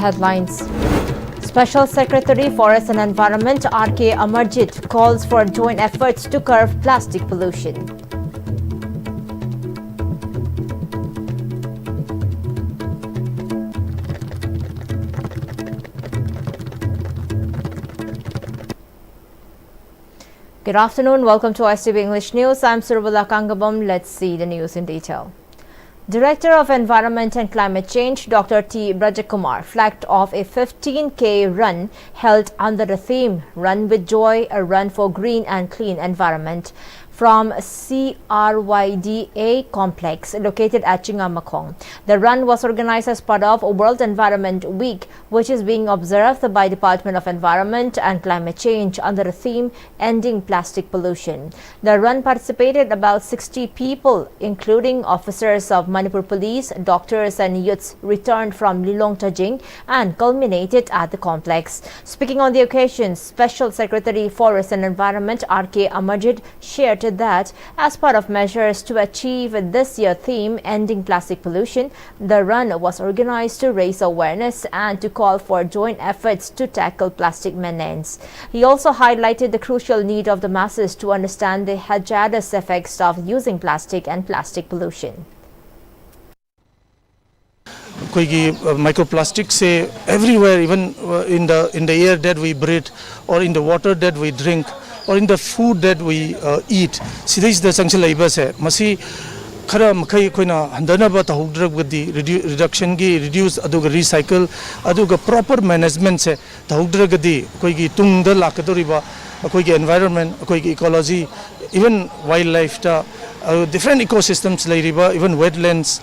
headlines. Special Secretary Forest and Environment R.K. Amarjit calls for joint efforts to curb plastic pollution. Good afternoon. Welcome to Aaayakpam English News. I'm Surabala Kangabam. Let's see the news in detail. Director of Environment and Climate Change, Dr. T. Brajakumar, flagged off a 15K run held under the theme Run with Joy, a run for green and clean environment from CRYDA complex located at Chingamakong. The run was organized as part of World Environment Week, which is being observed by Department of Environment and Climate Change under the theme Ending Plastic Pollution. The run participated about 60 people, including officers of Manipur Police, doctors and youths returned from Lilong Tajing, and culminated at the complex. Speaking on the occasion, Special Secretary Forest and Environment R.K. Amarjit shared that as part of measures to achieve this year's theme, Ending Plastic Pollution, the run was organized to raise awareness and to call for joint efforts to tackle plastic menace. He also highlighted the crucial need of the masses to understand the hazardous effects of using plastic and plastic pollution. Microplastics everywhere, even in the air that we breathe, or in the water that we drink, or in the food that we eat. See, this is the sanction labor. Masi khara makai koina handana ba tahudrak with the reduction gi reduce aduga recycle aduga proper management se tahudrak di koi gi tungda lakadoriba koi gi environment koi gi ecology, even wildlife ta different ecosystems lairiba, even wetlands.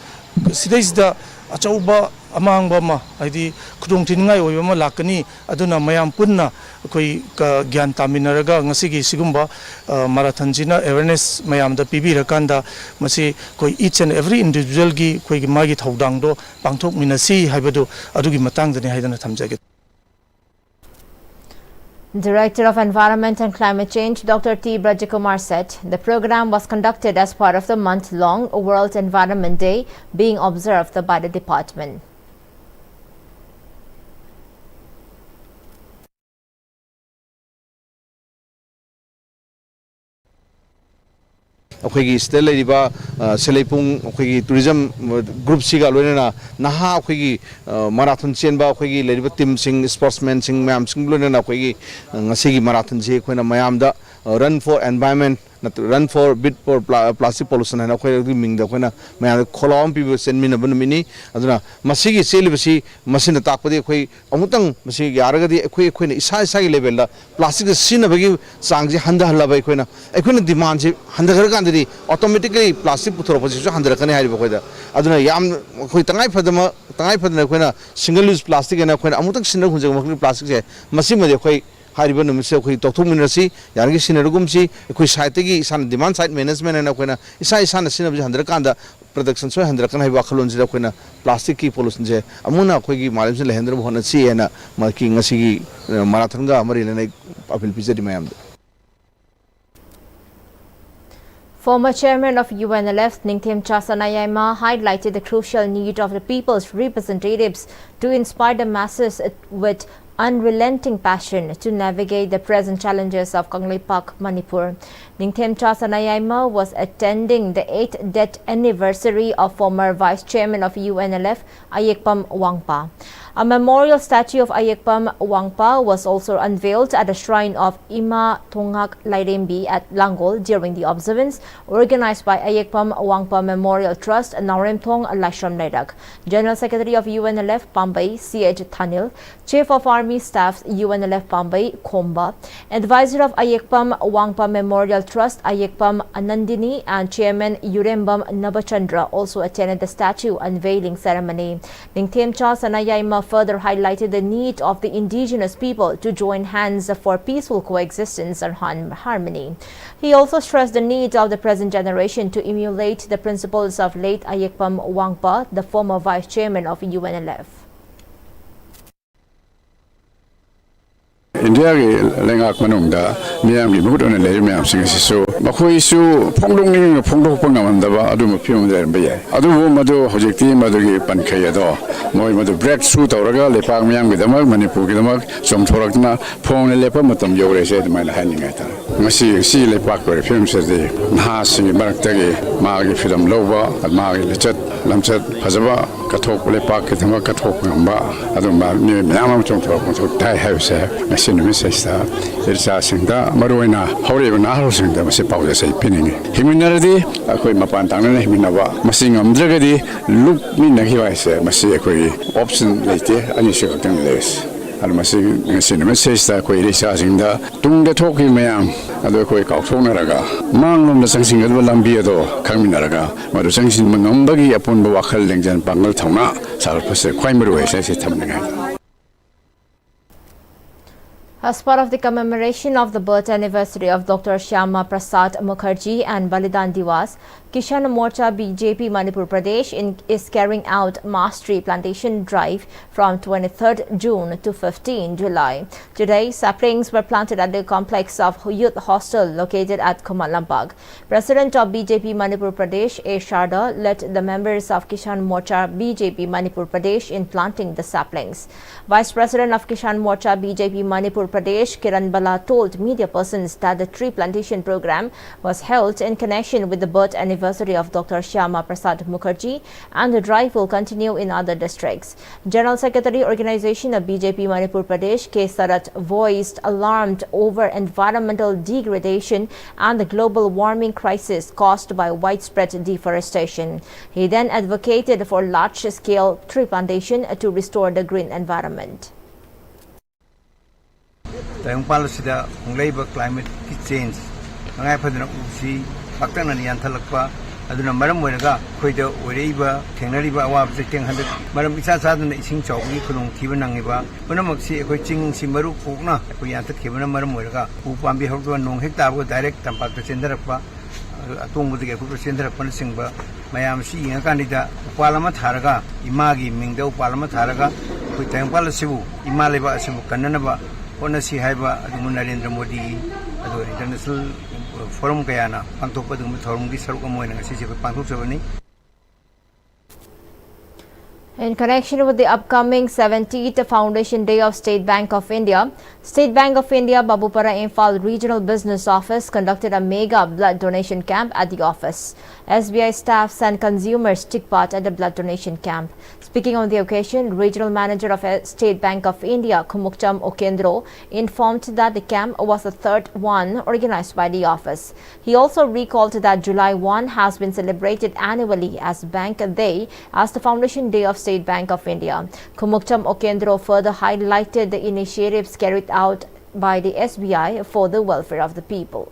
See, this is the achauba amang bama haidi khudung thingai oibama lakani aduna mayam punna koi gyan taminaraga ngasigi sigumba marathon jina awareness mayam da pibirakanda masi koi each and every individual gi koi gi magi thodang do pangthok minasi haibadu adugi matang dani haidana thamjage. Director of Environment and Climate Change, Dr. T. Brajakumar said the program was conducted as part of the month-long World Environment Day being observed by the department. अखोगी स्टेल लेरिबा सेलेपुंग अखोगी tourism group सिगा लोनेना नहा अखोगी marathon चेनबा अखोगी लेरिबा टीम सिंग स्पोर्ट्समैन सिंग मैम सिंग लोनेना अखोगी ngasiगी माराथन जे अखोना मयामदा run for environment run for beat for plastic pollution है अखोगी मिंग दखोना मयाम खोलाम पीबो सेनमिन बनमिनी अदुना मसिगी सेलिबसी मसिन ताकपदि अखोई अमुतंग मसिगी यारगदि अखोई अखोइना इसा इसागी लेवल दा प्लास्टिक सिनबगी चांगजे हंदहल्लाबा अखोइना अखोइना डिमांड जे हंदगरकांदि ऑटोमेटिकली प्लास्टिक पुथोरपसिसु हंदरकने हारिबो खोइदा अदुना याम अखोई तंगाई फदना अखोइना सिंगल यूज प्लास्टिक एना अखोइना अमुतंग सिनर हुंजग मखलि प्लास्टिक जे मसिमदि अखोई हारिबो नमिसे अखोई तोथुमिनरसी यारगी सिनरगुमसी अखोई साइटगी सान डिमांड साइड मैनेजमेंट एना अखोइना इसा इसाना सिनबजि हंदरकांदा प्रोडक्शन सो हंदरकन हाइबा खलोनजि अखोइना प्लास्टिक की पोल्यूशन जे अमुना अखोई मालमसे लेहेंद्र होनसी एना मकी ngasiगी माराथनगा अमरि लेनै appeal पिजदि मयाम. Former chairman of UNLF, Ningthemcha Sanayama, highlighted the crucial need of the people's representatives to inspire the masses with unrelenting passion to navigate the present challenges of Kangleipak, Manipur. Ningthemcha Sanayama was attending the 8th death anniversary of former vice chairman of UNLF, Aayakpam Wangpa. A memorial statue of Aayakpam Wangpa was also unveiled at the shrine of Ima Thongak Lairembi at Langol during the observance organized by Aayakpam Wangpa Memorial Trust Naremthong Lashram Naidak. General Secretary of UNLF Pambai C.H. Thanil, Chief of Army Staff UNLF Pambai Khomba, Advisor of Aayakpam Wangpa Memorial Trust Aayakpam Anandini and Chairman Urembam Nabachandra also attended the statue unveiling ceremony. Ningthemcha Sanayama further highlighted the need of the indigenous people to join hands for peaceful coexistence and harmony. He also stressed the need of the present generation to emulate the principles of late Aayakpam Wangpa, the former vice chairman of UNLF. India ki lengak manungda miyam ki muhut ona lei miyam sing sisu makhoi su phongdong ning phongdok pangamanda ba adu ma phim der ba yai adu bo madu hojekti madu ki pankhai ado moi madu breakthrough tawraga lepak miyam ki damak manipur ki damak somthorakna phong le lepa matam yore se mai la haninga ta ngasi si lepak ko film se de na si marak tagi ma gi film loba ma gi lechat lamchat phajaba kathok lepak ki damak kathok ngamba adu ma ni miyam somthok thok dai ha se ngasi ni se sta irsa singda maruina hore na haro singda mase pauja sei piningi himinaradi akoi mapan tangna himinawa masing amdragadi look mi na hiwa se mase akoi option leite ani se tang les al mase ngasi ni mase sta akoi irsa singda tungda thoki mayam ado akoi kaw thona raga manglom na sangsing ado lambi ado khangminaraga madu sangsing mangambagi apun ba wakhal lengjan pangal thona sal pase khwaimru se thamninga. As part of the commemoration of the birth anniversary of Dr. Shyama Prasad Mukherjee and Balidan Divas, Kisan Morcha BJP Manipur Pradesh is carrying out mass tree plantation drive from 23rd June to 15 July. Today, saplings were planted at the complex of Youth Hostel located at Kumalambag. President of BJP Manipur Pradesh, A. Sharda, led the members of Kisan Morcha BJP Manipur Pradesh in planting the saplings. Vice President of Kisan Morcha BJP Manipur Pradesh, Kiran Bala, told media persons that the tree plantation program was held in connection with the birth anniversary of Dr. Shyama Prasad Mukherjee, and the drive will continue in other districts. General Secretary Organization of BJP Manipur Pradesh, K. Sarat, voiced alarm over environmental degradation and the global warming crisis caused by widespread deforestation. He then advocated for large-scale tree plantation to restore the green environment. Tayongpalasida unglaiba climate change ngai phadna usi paktana niyan thalakpa aduna maram moiraga khoida oreiba thengnariba awab setting hande maram isa sadna ising chawgi khulung thiba nangiba punamak si ekhoi ching si maru pokna ekhoi yanta khibana maram moiraga u pambi hokwa nong hek tabu direct tampak ta chendarakpa atongbudige khu chendarakpa singba mayam si inga kanida upalama tharaga imagi mingda upalama tharaga khoi tayongpalasibu imaleba asibu kannanaba Honasi Haiba, Narendra Modi, International Forum Guyana, Pantopadu Forum, Gisarukamoy, and Sisi Pantu. In connection with the upcoming 70th Foundation Day of State Bank of India, Babupara Imphal Regional Business Office conducted a mega blood donation camp at the office. SBI staffs and consumers took part at the blood donation camp. Speaking on the occasion, Regional Manager of State Bank of India, Kumukcham Okendro, informed that the camp was the third one organized by the office. He also recalled that July 1 has been celebrated annually as Bank Day as the Foundation Day of State Bank of India. Kumukcham Okendro further highlighted the initiatives carried out by the SBI for the welfare of the people.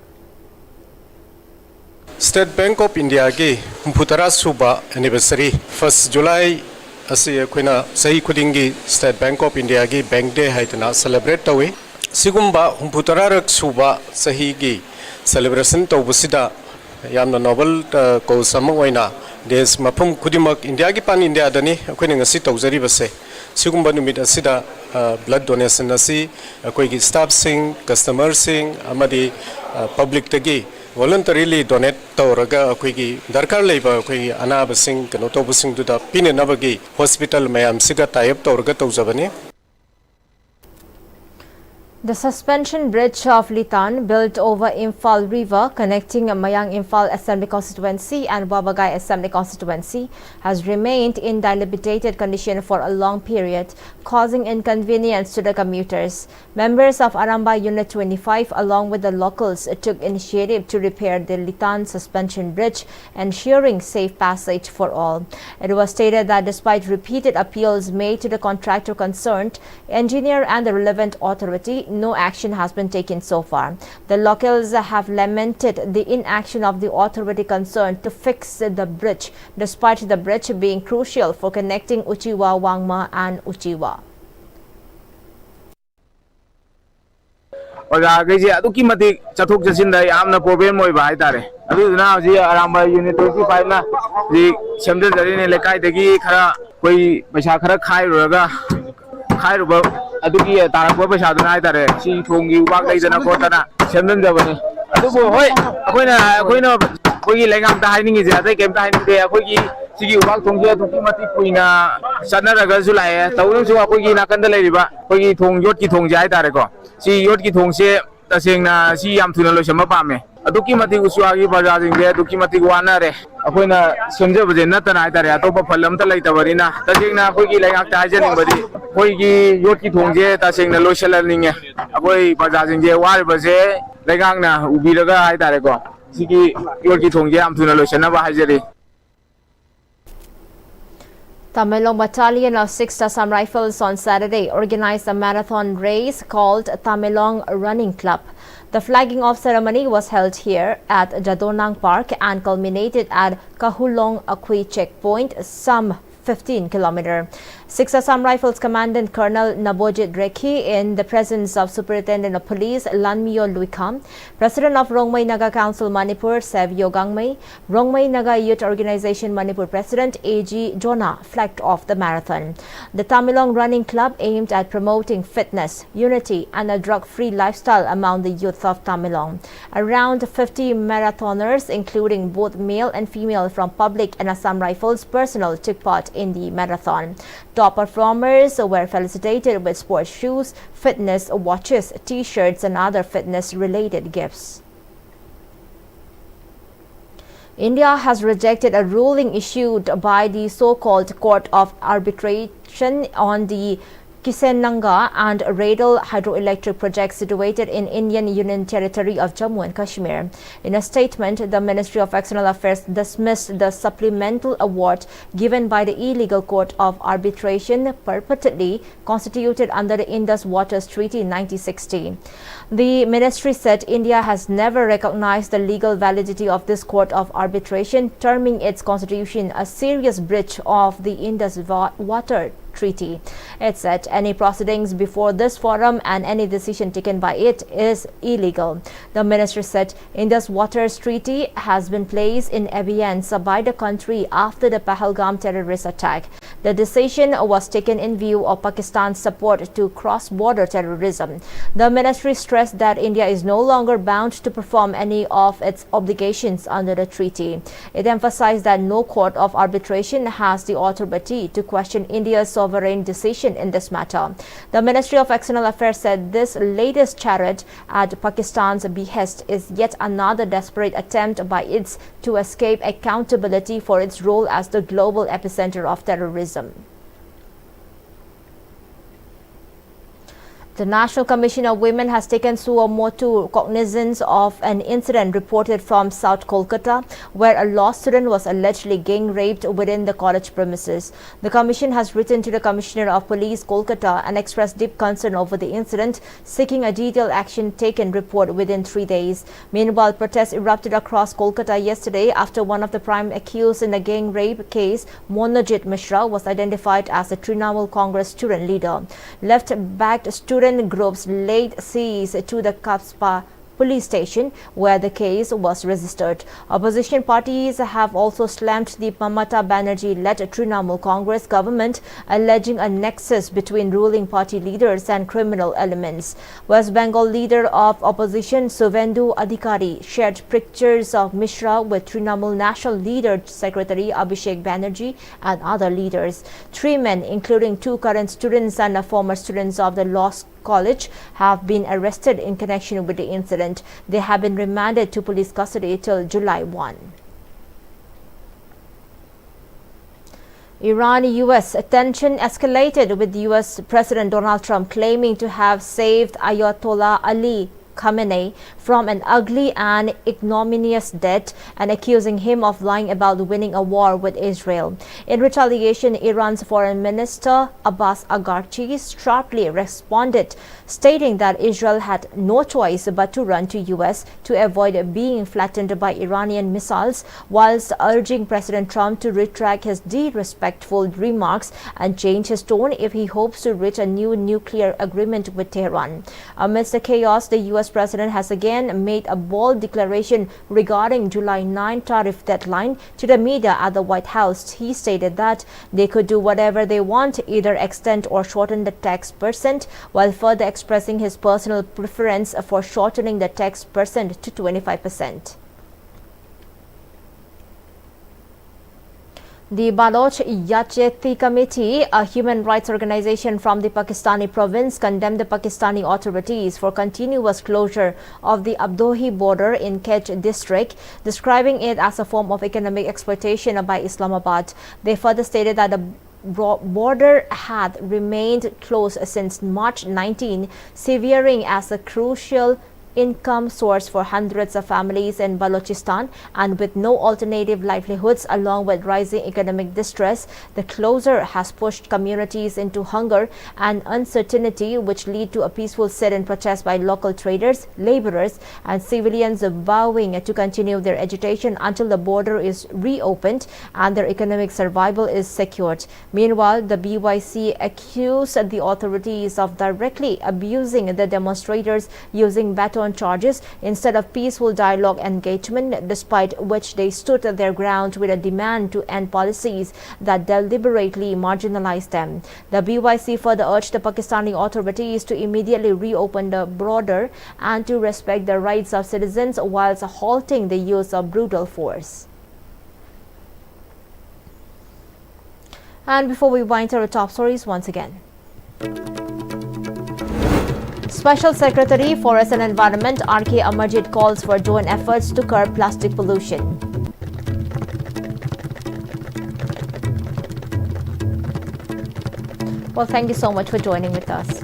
State Bank of India ki Humputara Suba anniversary 1st July asi akoina sahi khudingi State Bank of India ki Bank Day haitana celebrate tawi sigumba Humputara rak suba sahi ki celebration tawbusida yamna novel ko samawaina des mapum khudimak India ki pan India dani akoina ngasi tawjari base sigumba numit asida blood donation asi akoi ki staff sing customer sing amadi public tagi voluntarily donate tawraga akoigi darkar leiba akoigi anaba sing kano tobu sing duda pine nabagi hospital mayam siga tayab tawraga tawjabani. The suspension bridge of Litan, built over Imphal River connecting Mayang Imphal Assembly Constituency and Wabagai Assembly Constituency, has remained in dilapidated condition for a long period, causing inconvenience to the commuters. Members of Aramba Unit 25 along with the locals took initiative to repair the Litan suspension bridge, ensuring safe passage for all. It was stated that despite repeated appeals made to the contractor concerned, engineer and the relevant authority, no action has been taken so far. The locals have lamented the inaction of the authority concerned to fix the bridge, despite the bridge being crucial for connecting Uchiwa, Wangma and Uchiwa. Problem Aramba Unit 25 na the Semdari Lekai de Gi Kara, Koi Bashakara Kai Raga. ꯈꯥꯏꯔꯨꯕ ꯑꯗꯨꯒꯤ ꯇꯥꯔꯛꯄ ꯄꯩꯁꯥꯗꯨꯅ ꯍꯥꯏꯇꯥꯔꯦ ꯁꯤ ꯊꯣꯡꯒꯤ ꯎꯄꯥꯛ ꯂꯩꯗꯅ ꯈꯣꯠꯇꯅ ꯁꯦꯝꯖꯤꯟꯖꯕꯅꯤ ꯑꯗꯨꯕꯨ ꯍꯣꯏ ꯑꯩꯈꯣꯏꯅ ꯑꯩꯈꯣꯏꯒꯤ ꯂꯩꯉꯥꯛꯇ ꯍꯥꯏꯅꯤꯡꯉꯤꯁꯦ ꯑꯇꯩ ꯀꯩꯝꯇ ꯍꯥꯏꯅꯤꯡꯗꯦ ꯑꯩꯈꯣꯏꯒꯤ ꯁꯤꯒꯤ ꯎꯄꯥꯛ ꯊꯣꯡꯁꯦ ꯑꯗꯨꯛꯀꯤ ꯃꯇꯤꯛ ꯀꯨꯏꯅ ꯆꯠꯅꯔꯒꯁꯨ ꯂꯥꯛꯑꯦ ꯇꯧꯕꯇꯕꯨ ꯑꯩꯈꯣꯏꯒꯤ ꯅꯥꯀꯟꯗ ꯂꯩꯔꯤꯕ ꯑꯩꯈꯣꯏꯒꯤ ꯊꯣꯡ ꯌꯣꯠꯀꯤ ꯊꯣꯡꯁꯦ ꯍꯥꯏꯇꯥꯔꯦꯀꯣ ꯁꯤ ꯌꯣꯠꯀꯤ ꯊꯣꯡꯁꯦ ꯇꯁꯦꯡꯅ ꯁꯤ ꯌꯥꯝ ꯊꯨꯅ ꯂꯣꯏꯁꯟꯕ ꯄꯥꯝꯃꯦ ꯑꯗꯨꯛꯀꯤ ꯃꯇꯤꯛ ꯎꯆ꯭ꯋꯥꯒꯤ ꯄ꯭ꯔꯖꯥꯁꯤꯡꯁꯦ ꯑꯗꯨꯛꯀꯤ ꯃꯇꯤꯛ ꯋꯥꯅꯔꯦ ꯑꯩꯈꯣꯏꯅ ꯁꯦꯝꯖꯕꯁꯦ ꯅꯠꯇꯅ ꯍꯥꯏꯇꯥꯔꯦ ꯑꯇꯣꯞꯄ ꯐꯜ ꯑꯝꯇ ꯂꯩꯇꯕꯅꯤना ꯇꯁꯦꯡꯅ ꯑꯩꯈꯣꯏꯒꯤ ꯂꯩꯉꯥꯛꯇ ꯍꯥꯏꯖꯅꯤꯡꯕꯗꯤ ꯑꯩꯈꯣꯏꯒꯤ ꯌꯣꯠꯀꯤ ꯊꯣꯡꯁꯦ ꯇꯁꯦꯡꯅ ꯂꯣꯏꯁꯤꯜꯍꯟꯅꯤꯡꯉꯦ ꯑꯩꯈꯣꯏ ꯄ꯭ꯔꯖꯥꯁꯤꯡꯁꯦ ꯋꯥꯔꯤꯕꯁꯦ ꯂꯩꯉꯥꯛꯅ ꯎꯕꯤꯔꯒ ꯍꯥꯏꯇꯥꯔꯦꯀꯣ ꯁꯤꯒꯤ ꯌꯣꯠꯀꯤ ꯊꯣꯡꯁꯦ ꯌꯥꯝ ꯊꯨꯅ ꯂꯣꯏꯁꯟꯅꯕ ꯍꯥꯏꯖꯔꯤ Tamilong Battalion of 6th Assam Rifles on Saturday organized a marathon race called Tamilong Running Club. The flagging off ceremony was held here at Jadonang Park and culminated at Kahulong Akui checkpoint, some 15 km. 6th Assam Rifles Commandant Colonel Nabojit Rekhi in the presence of Superintendent of Police Lanmio Luikam, President of Rongmei Naga Council Manipur Savio Gangmei, Rongmei Naga Youth Organization Manipur President AG Jona flagged off the marathon. The Tamilong Running Club aimed at promoting fitness, unity and a drug-free lifestyle among the youth of Tamilong. Around 50 marathoners, including both male and female from public and Assam Rifles personnel, took part in the marathon. Top performers were felicitated with sports shoes, fitness watches, t-shirts and other fitness-related gifts. India has rejected a ruling issued by the so-called Court of Arbitration on the Kisenanga and Radal hydroelectric projects situated in Indian Union Territory of Jammu and Kashmir. In a statement, the Ministry of External Affairs dismissed the supplemental award given by the illegal Court of Arbitration purportedly constituted under the Indus Waters Treaty in 1960. The ministry said India has never recognized the legal validity of this Court of Arbitration, terming its constitution a serious breach of the Indus Water Treaty. It said any proceedings before this forum and any decision taken by it is illegal. The minister said Indus Waters Treaty has been placed in abeyance by the country after the Pahalgam terrorist attack. The decision was taken in view of Pakistan's support to cross-border terrorism. The ministry stressed that India is no longer bound to perform any of its obligations under the treaty. It emphasized that no court of arbitration has the authority to question India's sovereign decision in this matter. The Ministry of External Affairs said this latest charade at Pakistan's behest is yet another desperate attempt by it to escape accountability for its role as the global epicenter of terrorism. The National Commission of Women has taken suo motu cognizance of an incident reported from South Kolkata where a law student was allegedly gang raped within the college premises. The Commission has written to the Commissioner of Police Kolkata and expressed deep concern over the incident, seeking a detailed action taken report within 3 days. Meanwhile, protests erupted across Kolkata yesterday after one of the prime accused in the gang rape case, Monojit Mishra, was identified as the Trinamool Congress student leader. Left-backed student groups laid siege to the Kapspa police station where the case was registered. Opposition parties have also slammed the Mamata Banerjee-led Trinamool Congress government, alleging a nexus between ruling party leaders and criminal elements. West Bengal leader of opposition Suvendu Adhikari shared pictures of Mishra with Trinamool National Leader Secretary Abhishek Banerjee and other leaders. 3 men, including 2 current students and former students of the law college, have been arrested in connection with the incident. They have been remanded to police custody till July 1. Iran-US tension escalated with US President Donald Trump claiming to have saved Ayatollah Ali Khamenei from an ugly and ignominious death and accusing him of lying about winning a war with Israel. In retaliation, Iran's Foreign Minister Abbas Araghchi sharply responded, stating that Israel had no choice but to run to US to avoid being flattened by Iranian missiles, whilst urging President Trump to retract his disrespectful remarks and change his tone if he hopes to reach a new nuclear agreement with Tehran. Amidst the chaos, the US US President has again made a bold declaration regarding July 9 tariff deadline to the media at the White House. He stated that they could do whatever they want, either extend or shorten the tax percent, while further expressing his personal preference for shortening the tax percent to 25%. The Balochistan Committee, a human rights organization from the Pakistani province, condemned the Pakistani authorities for continuous closure of the Abdohi border in Kech district, describing it as a form of economic exploitation by Islamabad. They further stated that the border had remained closed since March 19, severing as a crucial income source for hundreds of families in Balochistan, and with no alternative livelihoods along with rising economic distress, the closure has pushed communities into hunger and uncertainty, which lead to a peaceful sit-in protest by local traders, laborers and civilians vowing to continue their agitation until the border is reopened and their economic survival is secured. Meanwhile, the BYC accused the authorities of directly abusing the demonstrators using baton charges instead of peaceful dialogue engagement, despite which they stood their ground with a demand to end policies that deliberately marginalize them. The BYC further urged the Pakistani authorities to immediately reopen the border and to respect the rights of citizens whilst halting the use of brutal force. And before we wind to our top stories once again. Special Secretary, Forest and Environment R.K. Amarjit calls for joint efforts to curb plastic pollution. Well, thank you so much for joining with us.